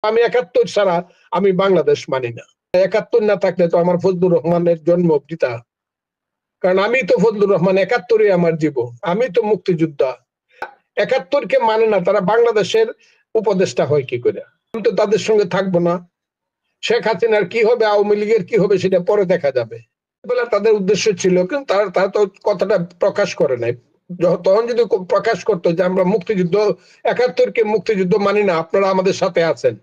আমি ৭১ ছাড়া আমি বাংলাদেশ মানি না। ৭১ না থাকলে তো আমার ফজলুর রহমানের জন্ম বৃথা। কারণ আমি তো ফজলুর রহমান, ৭১ই আমার জীবন। আমি তো মুক্তিযোদ্ধা। ৭১ কে মানে না, তারা বাংলাদেশের উপদেষ্টা হয় কি করে? আমি তো তাদের সঙ্গে থাকবো না। শেখ হাসিনার কি হবে, আওয়ামী লীগের কি হবে সেটা পরে দেখা যাবে বলে তাদের উদ্দেশ্য ছিল, কিন্তু তারা তো কথাটা প্রকাশ করে নাই। তখন যদি প্রকাশ করতো যে আমরা মুক্তিযুদ্ধ ৭১ কে মুক্তিযুদ্ধ মানি না, আপনারা আমাদের সাথে আছেন,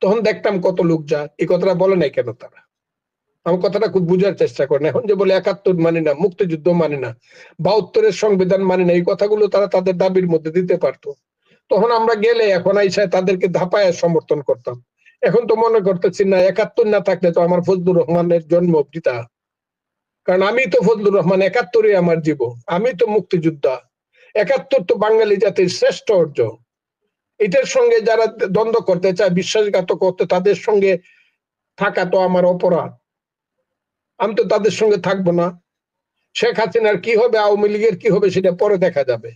তখন দেখতাম কত লোক যা। এই কথাটা বলে নাই কেন তারা? আমার কথাটা খুব বুঝার চেষ্টা করেন। এখন যে বলে ৭১ মানি না, মুক্তিযুদ্ধ মানি না, ৭২-এর সংবিধান মানি না, এই কথাগুলো তারা তাদের দাবির মধ্যে দিতে পারতো। তখন আমরা গেলে এখন আইসা তাদেরকে ধাপায় সমর্থন করতাম। এখন তো মনে করতেছি না, ৭১ না থাকলে তো আমার ফজলুর রহমানের জন্ম বৃথা। কারণ আমি তো ফজলুর রহমান, ৭১ই আমার জীবন। আমি তো মুক্তিযোদ্ধা। ৭১ তো বাঙালি জাতির শ্রেষ্ঠ অর্জন। এটার সঙ্গে যারা দ্বন্দ্ব করতে চায়, বিশ্বাসঘাতক করতে, তাদের সঙ্গে থাকা তো আমার অপরাধ। আমি তো তাদের সঙ্গে থাকবো না। শেখ হাসিনার কি হবে, আওয়ামী লীগের কি হবে সেটা পরে দেখা যাবে।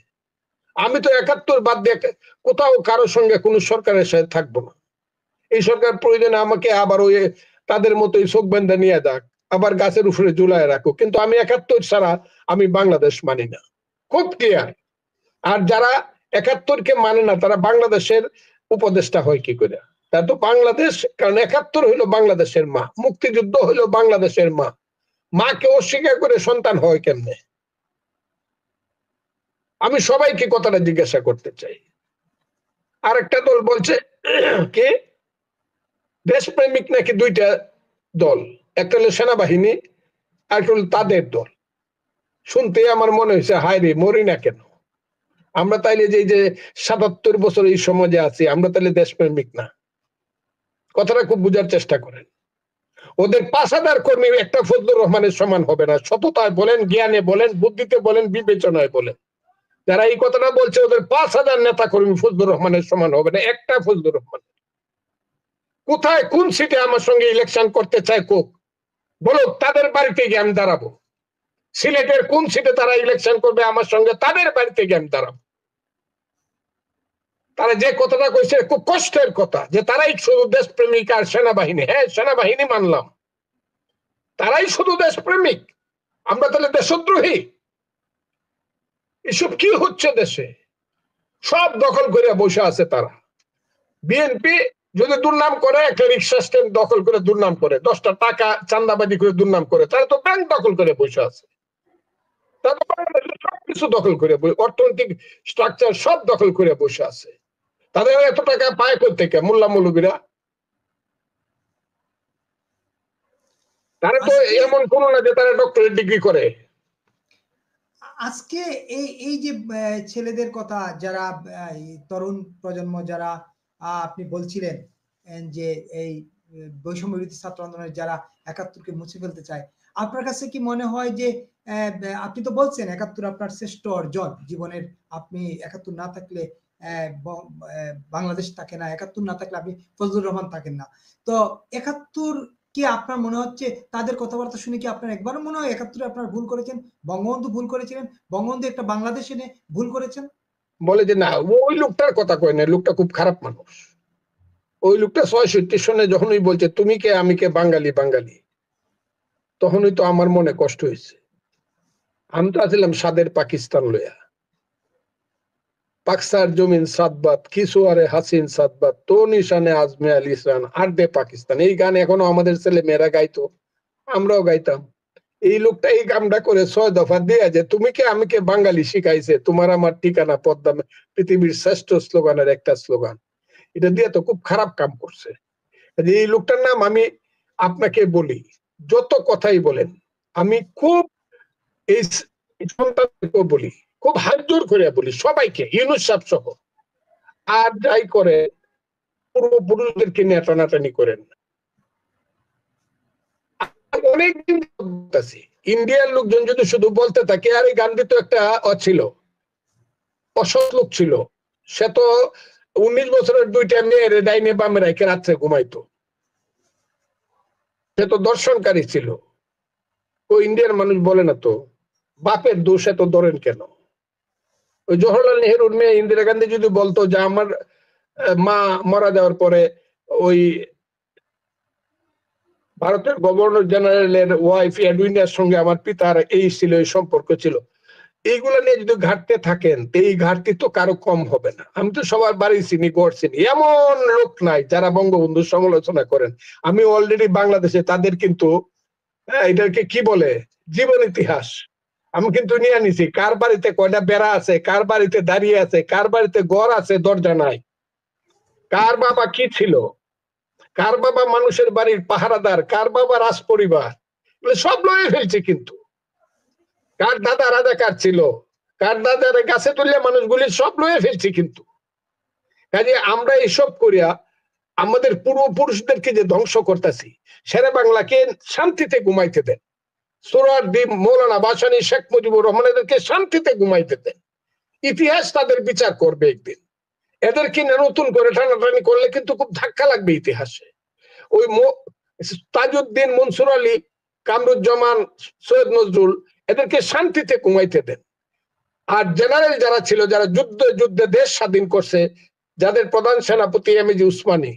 আমি তো ৭১ বাদ দিয়ে কোথাও কারোর সঙ্গে কোনো সরকারের সাথে থাকবো না। এই সরকার প্রয়োজনে আমাকে আবার ওই তাদের মতোই চোখ বেঁধে নিয়ে যাক, আবার গাছের উপরে ঝুলায় রাখো, কিন্তু আমি ৭১ ছাড়া আমি বাংলাদেশ মানি না। খুব ক্লিয়ার। আর যারা ৭১ কে মানে না, তারা বাংলাদেশের উপদেষ্টা হয় কি করে? তা তো বাংলাদেশ, কারণ ৭১ হইলো বাংলাদেশের মা, মুক্তিযুদ্ধ হইলো বাংলাদেশের মা। মাকে অস্বীকার করে সন্তান হয় কেমনে? আমি সবাইকে কথাটা জিজ্ঞাসা করতে চাই। আরেকটা দল বলছে কি দেশপ্রেমিক নাকি দুইটা দল, একটা হলো সেনাবাহিনী আর একটা হলো তাদের দল। শুনতে আমার মনে হয়েছে, হায় রে, মরি না কেন আমরা? তাইলে যে ৭৭ বছর এই সমাজে আছি, আমরা তাহলে দেশপ্রেমিক না? কথাটা খুব বুঝার চেষ্টা করেন। ওদের ৫,০০০ কর্মী একটা ফজলুর রহমানের সমান হবে না। সততায় বলেন, জ্ঞানে বলেন, বুদ্ধিতে বলেন, বিবেচনায় বলেন। যারা এই কথাটা বলছে, ওদের ৫,০০০ নেতা কর্মী ফজলুর রহমানের সমান হবে না, একটা ফজলুর রহমান। কোথায় কোন সিটে আমার সঙ্গে ইলেকশন করতে চায় কোক, বলো, তাদের বাড়িতে গিয়ে আমি দাঁড়াবো। সিলেটের কোন সিটে তারা ইলেকশন করবে আমার সঙ্গে, তাদের বাড়িতে গিয়ে আমি দাঁড়াবো। তারা যে কথাটা কইছে খুব কষ্টের কথা, যে তারাই শুধু দেশপ্রেমিক আর সেনাবাহিনী। হ্যাঁ, সেনাবাহিনী মানলাম, তারাই শুধু দেশপ্রেমিক, আমরা তাহলে দেশদ্রোহী? এসব কি হচ্ছে দেশে? সব দখল করে বসে আছে তারা। বিএনপি যদি দুর্নাম করে, একটা রিক্সা স্ট্যান্ড দখল করে দুর্নাম করে, 10টা টাকা চান্দাবাজি করে দুর্নাম করে, তারা তো ব্যাংক দখল করে বসে আছে। তারা তো বাংলাদেশের সবকিছু দখল করে, অর্থনৈতিক স্ট্রাকচার সব দখল করে বসে আছে। তাদের এত টাকা পায় কোথেকে মোল্লা মৌলবীরা? তারা তো এমন কোনো না যে তারা ডক্টরেট ডিগ্রি করে। আজকে এই এই যে ছেলেদের কথা, যারা তরুণ প্রজন্ম, যারা আপনি বলছিলেন যে এই বৈষম্য বিরোধী ছাত্র আন্দোলনের যারা ৭১কে মুছে ফেলতে চায়, আপনার কাছে কি মনে হয় যে আপনি তো বলছেন ৭১ আপনার শ্রেষ্ঠ অর্জন জীবনের, আপনি ৭১ না থাকলে বাংলাদেশ থাকে না, ৭১ না থাকলে আপনি ফজলুর রহমান থাকেন না। তো ৭১ কি আপনার মনে হচ্ছে, তাদের কথাবার্তা শুনে কি আপনার একবারও মনে হয় ৭১ আপনার ভুল করেছেন, বঙ্গবন্ধু ভুল করেছিলেন, বঙ্গবন্ধু একটা বাংলাদেশ এনে ভুল করেছেন? বলে যে না, ওই লোকটার কথা কয় না, লোকটা খুব খারাপ মানুষ। ওই লোকটা ৬৬ সনে যখনই বলছে তুমি কে আমি কে বাঙালি বাঙালি, তখনই তো আমার মনে কষ্ট হয়েছে। আমি তো আছিলাম স্বাদের পাকিস্তান লইয়া, পাকসার জমিন সাতবাত কিছু আরে হাসিন সাতবাত তো নিশানে আজমে আল ইসরান আর দে পাকিস্তান, এই গান এখনো আমাদের ছেলে মেয়েরা গাইতো, আমরাও গাইতাম। এই লোকটা এই কামটা করে ৬ দফা দিয়ে যে তুমি কে আমি কে বাঙালি শিখাইছে, তোমার আমার ঠিকানা পদ্মা, পৃথিবীর শ্রেষ্ঠ স্লোগানের একটা স্লোগান, এটা দিয়ে তো খুব খারাপ কাম করছে। এই লোকটার নাম আমি আপনাকে বলি, যত কথাই বলেন, আমি খুব এই সন্তানকে বলি, খুব হাত জোর করে বলি সবাইকে, ইউনুস সাহেব সহ, আর যাই করে পূর্বপুরুষদেরকে নিয়ে টানাটানি করেন। অনেকদিন বলতেছি, ইন্ডিয়ার লোকজন যদি শুধু বলতে থাকে, আর এই গান্ধী তো একটা ছিল, অসৎ লোক ছিল, সে তো 19 বছরের 2টা মেয়ের ডাইনে বামে রেখে রাত্রে ঘুমাইতো, সে তো দর্শনকারী ছিল। ও ইন্ডিয়ার মানুষ বলে না তো, বাপের দোষ এত ধরেন কেন? ওই জওহরলাল নেহরুর মেয়ে ইন্দিরা গান্ধী যদি বলতো যে আমার মা মারা যাওয়ার পরে ওই ভারতের গভর্নর জেনারেলের ওয়াইফ এডউইনের সঙ্গে আমার পিতার এই ছিল, এই সম্পর্ক ছিল। এইগুলো নিয়ে যদি ঘাটতে থাকেন, এই ঘাটতি তো কারো কম হবে না। আমি তো সবার বাড়ি চিনি, গড় চিনি, এমন লোক নাই যারা বঙ্গবন্ধুর সমালোচনা করেন। আমি অলরেডি বাংলাদেশে তাদের কিন্তু এটাকে কি বলে, জীবন ইতিহাস আমি কিন্তু নিয়ে নিছি। কার বাড়িতে কয়টা বেড়া আছে, কার বাড়িতে দাঁড়িয়ে আছে, কার বাড়িতে ঘর আছে দরজা নাই, কার বাবা কি ছিল, কার বাবা মানুষের বাড়ির পাহারাদার, কার বাবা রাজ পরিবার, সব লয়ে ফেলছে। কিন্তু কার দাদা রাজাকার ছিল, কার দাদার গাছে তুললে মানুষগুলি সব লয়ে ফেলছে। কিন্তু কাজে আমরা এসব করিয়া আমাদের পূর্বপুরুষদেরকে যে ধ্বংস করতেছি, শেরে বাংলাকে শান্তিতে ঘুমাইতে দেন, সোহরাওয়ার্দী, মৌলানা ভাসানী, শেখ মুজিবুর রহমান এদেরকে শান্তিতে ঘুমাইতে দেন। ইতিহাস তাদের বিচার করবে একদিন। এদেরকে নতুন করে টানাটানি করলে কিন্তু খুব ধাক্কা লাগবে ইতিহাসে। ওই তাজউদ্দিন, মনসুর আলী, কামরুজ্জামান, সৈয়দ নজরুল এদেরকে শান্তিতে ঘুমাইতে দেন। আর জেনারেল যারা ছিল, যারা যুদ্ধে দেশ স্বাধীন করছে, যাদের প্রধান সেনাপতি এমএজি উসমানী,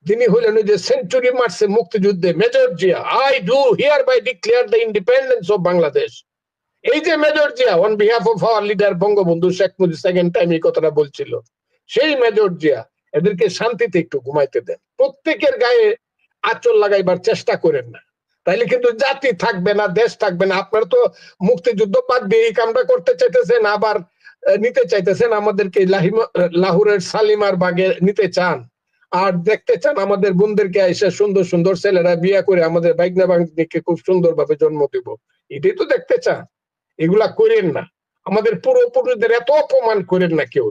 যিনি হলেন ওই যে সেঞ্চুরি মারছে মুক্তিযুদ্ধে, major Zia, I do hereby declare the independence of Bangladesh. এই যে major Zia on behalf of our leader Bangabandhu Sheikh Mujib second time এই কথাটা বলছিল, সেই মেজর জিয়া, এদেরকে শান্তিতে একটু ঘুমাইতে দেন। প্রত্যেকের গায়ে আঁচল লাগাইবার চেষ্টা করেন না, তাইলে কিন্তু জাতি থাকবে না, দেশ থাকবে না। আপনারা তো মুক্তিযুদ্ধ বাদ দিয়ে এই কামটা করতে চাইতেছেন, আবার নিতে চাইতেছেন আমাদেরকে লাহোরের শালিমার বাগে নিতে চান, আর দেখতে চান আমাদের বোনদেরকে এসে সুন্দর সুন্দর ছেলেরা বিয়ে করে আমাদের বাইগনা বাগনিকে খুব সুন্দর ভাবে জন্ম দিব, এটাই তো দেখতে চান। এগুলা করেন না, আমাদের পূর্বপুরুষদের এত অপমান করেন না কেউ।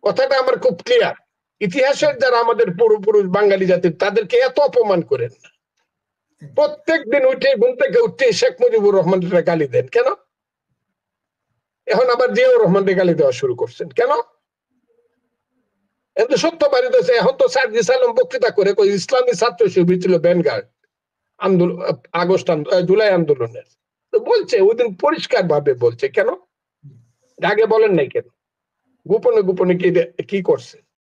কথাটা আমার খুব ক্লিয়ার। ইতিহাসের যারা আমাদের পূর্বপুরুষ বাঙালি জাতির, তাদেরকে এত অপমান করেন না। প্রত্যেক দিন উঠে ঘুম থেকে উঠতে শেখ মুজিবুর রহমানের গালি দেন কেন? এখন আবার জিয়াউর রহমানকে গালি দেওয়া শুরু করছেন কেন? এত সত্য বাড়িতেছে। এখন তো সার্জিস আলম বক্তৃতা করে ইসলামী ছাত্র শিবির ছিল ভ্যানগার্ড আন্দোলন, জুলাই আন্দোলনের, তো বলছে ওই দিন পরিষ্কার ভাবে বলছে। কেন আগে বলেন নাই কেন? গোপনে গোপনে কি করছে?